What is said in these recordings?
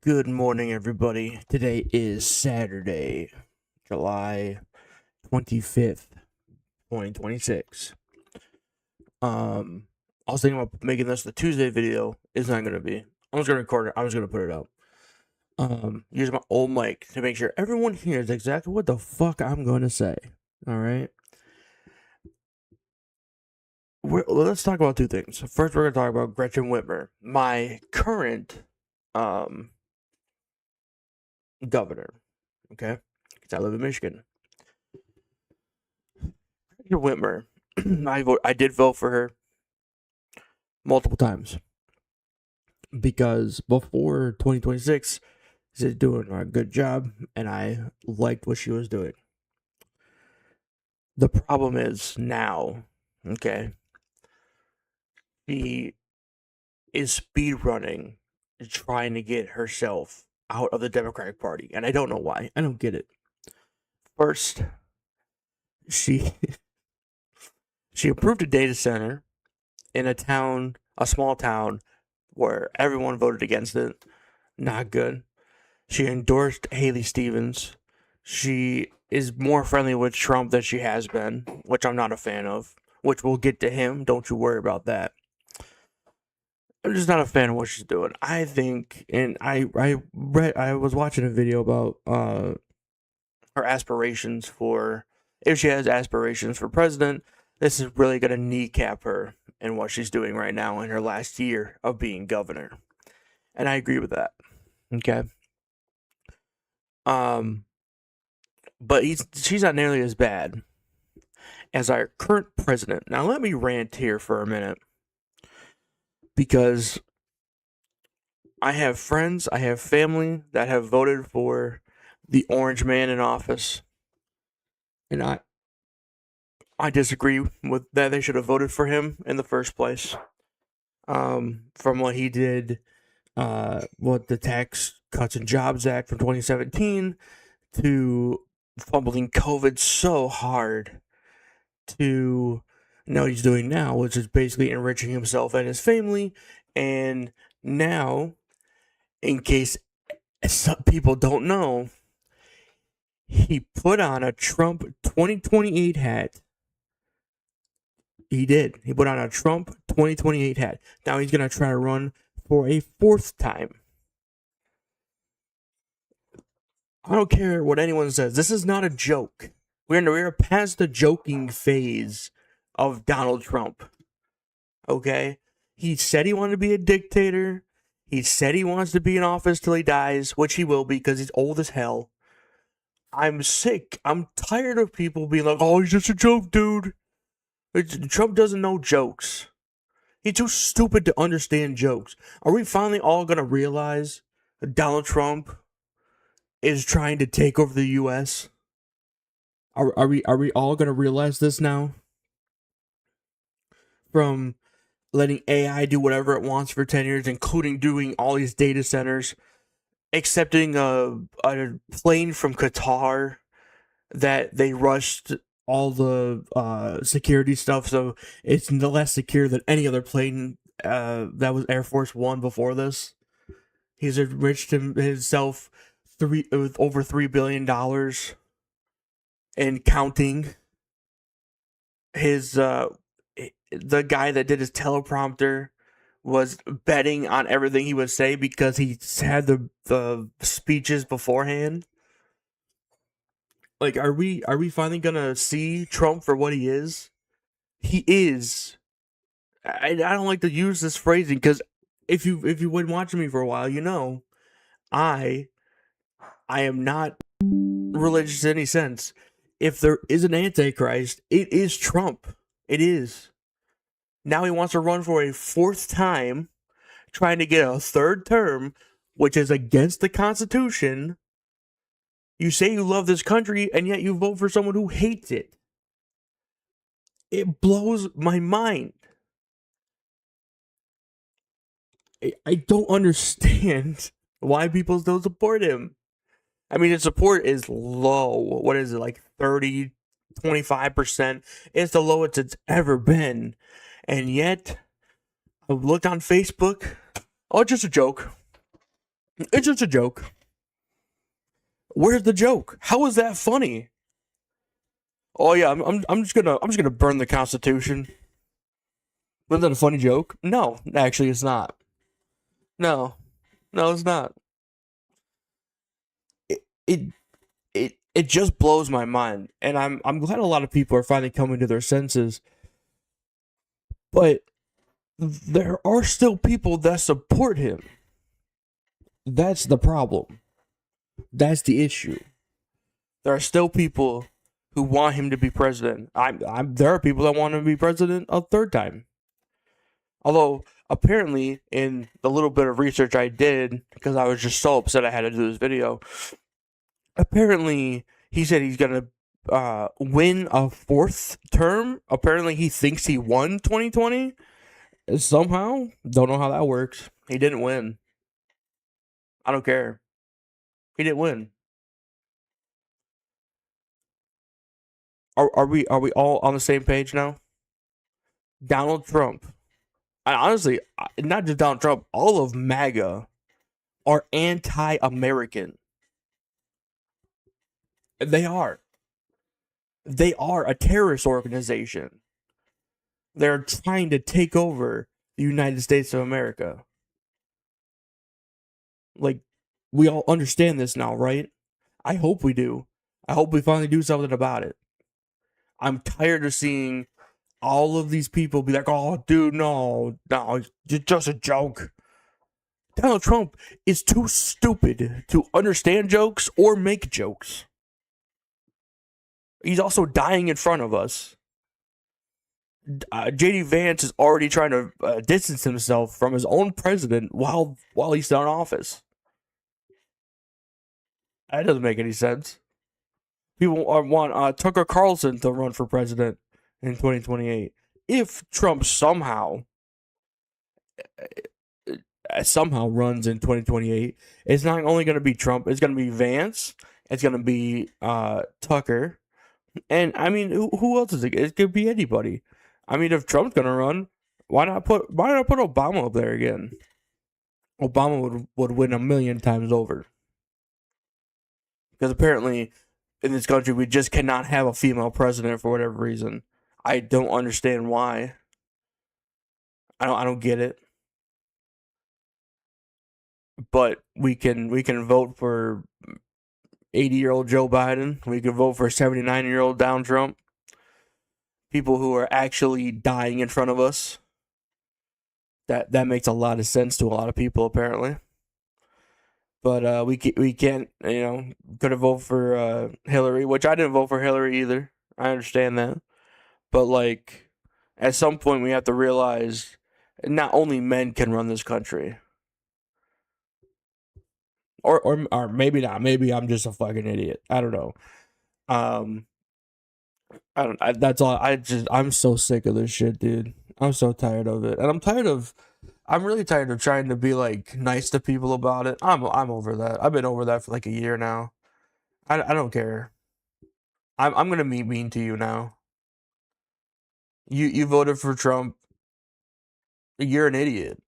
Good morning, everybody. Today is Saturday, July 25th, 2026. I was thinking about making this the Tuesday video. It's not going to be. I'm just going to record it. I'm just going to put it up. Use my old mic to make sure everyone hears exactly what the fuck I'm going to say. All right? Let's talk about two things. First, we're going to talk about Gretchen Whitmer, my current, governor. Okay? Because I live in Michigan. Whitmer, I did vote for her multiple times because before 2026, she's doing a good job, and I liked what she was doing. The problem is now, okay, she is speed running, trying to get herself out of the Democratic Party, and I don't know why. I don't get it. First, she she approved a data center in a small town, where everyone voted against it. Not good. She endorsed Haley Stevens. She is more friendly with Trump than she has been, which I'm not a fan of, which we'll get to him. Don't you worry about that. I'm just not a fan of what she's doing. I think, and I was watching a video about her aspirations for, if she has aspirations for president, this is really going to kneecap her in what she's doing right now in her last year of being governor. And I agree with that. Okay. But she's not nearly as bad as our current president. Now let me rant here for a minute, because I have friends, I have family that have voted for the orange man in office, and I disagree with that. They should have voted for him in the first place. From what he did, what the Tax Cuts and Jobs Act from 2017, to fumbling COVID so hard, to what he's doing now, which is basically enriching himself and his family. And now, in case some people don't know, he put on a Trump 2028 hat. He did. He put on a Trump 2028 hat. Now he's going to try to run for a fourth time. I don't care what anyone says. This is not a joke. We're past the joking phase of Donald Trump. Okay? He said he wanted to be a dictator. He said he wants to be in office till he dies, which he will be because he's old as hell. I'm sick. I'm tired of people being like, oh, he's just a joke, dude. Trump doesn't know jokes. He's too stupid to understand jokes. Are we finally all going to realize that Donald Trump is trying to take over the U.S.? Are we all going to realize this now? From letting AI do whatever it wants for 10 years, including doing all these data centers, accepting a plane from Qatar that they rushed all the security stuff, so it's less secure than any other plane that was Air Force One before this. He's enriched himself with over $3 billion and counting. His the guy that did his teleprompter was betting on everything he would say because he had the speeches beforehand. Like, are we finally gonna see Trump for what he is? He is. I don't like to use this phrasing because if you've been watching me for a while, you know I am not religious in any sense. If there is an antichrist, it is Trump. It is. Now he wants to run for a fourth time, trying to get a third term, which is against the Constitution. You say you love this country, and yet you vote for someone who hates it. It blows my mind. I don't understand why people still support him. I mean, his support is low. What is it, like 30, 25%? It's the lowest it's ever been. And yet, I looked on Facebook. Oh, just a joke. It's just a joke. Where's the joke? How is that funny? Oh yeah, I'm just gonna burn the Constitution. Wasn't that a funny joke? No, actually, it's not. No, no, it's not. It it it just blows my mind, and I'm glad a lot of people are finally coming to their senses. But there are still people that support him. That's the problem. That's the issue. There are still people who want him to be president. There are people that want him to be president a third time. Although, apparently, in the little bit of research I did, because I was just so upset I had to do this video, apparently he said he's going to win a fourth term. Apparently, he thinks he won 2020. Somehow, don't know how that works. He didn't win. I don't care. He didn't win. Are we all on the same page now? Donald Trump. And honestly, not just Donald Trump, all of MAGA are anti-American. They are. They are a terrorist organization. They're trying to take over the United States of America. Like, we all understand this now, right? I hope we do. I hope we finally do something about it. I'm tired of seeing all of these people be like, oh, dude, no, it's just a joke. Donald Trump is too stupid to understand jokes or make jokes. He's also dying in front of us. JD Vance is already trying to distance himself from his own president while he's still in office. That doesn't make any sense. People want Tucker Carlson to run for president in 2028. If Trump somehow runs in 2028, it's not only going to be Trump, it's going to be Vance, it's going to be Tucker, and I mean, who else is it? It could be anybody. I mean, if Trump's going to run, why not put Obama up there again? Obama would win a million times over. Because apparently, in this country, we just cannot have a female president for whatever reason. I don't understand why. I don't get it. But we can vote for 80-year-old Joe Biden. We can vote for 79-year-old Donald Trump. People who are actually dying in front of us. That makes a lot of sense to a lot of people, apparently. But we can't, could have voted for Hillary, which I didn't vote for Hillary either. I understand that. But, like, at some point we have to realize not only men can run this country. Or maybe not. Maybe I'm just a fucking idiot. I don't know. That's all. I'm so sick of this shit, dude. I'm so tired of it, and I'm really tired of trying to be like nice to people about it. I'm over that. I've been over that for like a year now. I don't care. I'm gonna be mean to you now. You voted for Trump. You're an idiot.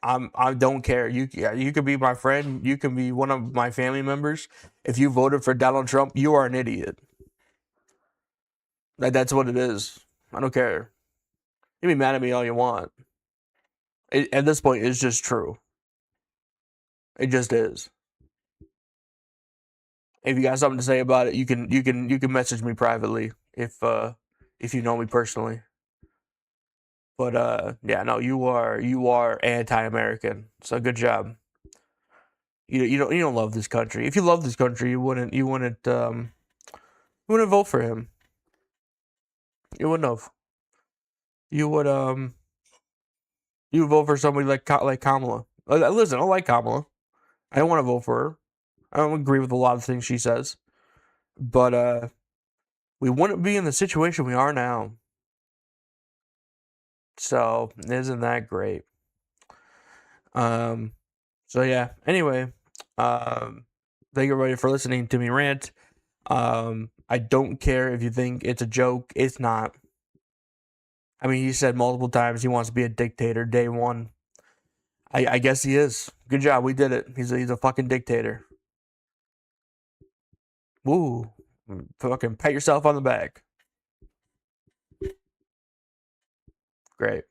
I don't care. You could be my friend. You can be one of my family members. If you voted for Donald Trump, you are an idiot. That's what it is. I don't care. You can be mad at me all you want. At this point, it's just true. It just is. If you got something to say about it, you can message me privately if you know me personally. But yeah, no, you are anti-American. So good job. You don't love this country. If you love this country, you wouldn't vote for him. You wouldn't have. You would vote for somebody like Kamala. Listen, I like Kamala. I don't want to vote for her. I don't agree with a lot of things she says. But we wouldn't be in the situation we are now. So, isn't that great? So yeah. Anyway, thank you everybody for listening to me rant. I don't care if you think it's a joke. It's not. I mean, he said multiple times he wants to be a dictator day one. I guess he is. Good job. We did it. He's a fucking dictator. Woo. Fucking pat yourself on the back. Great.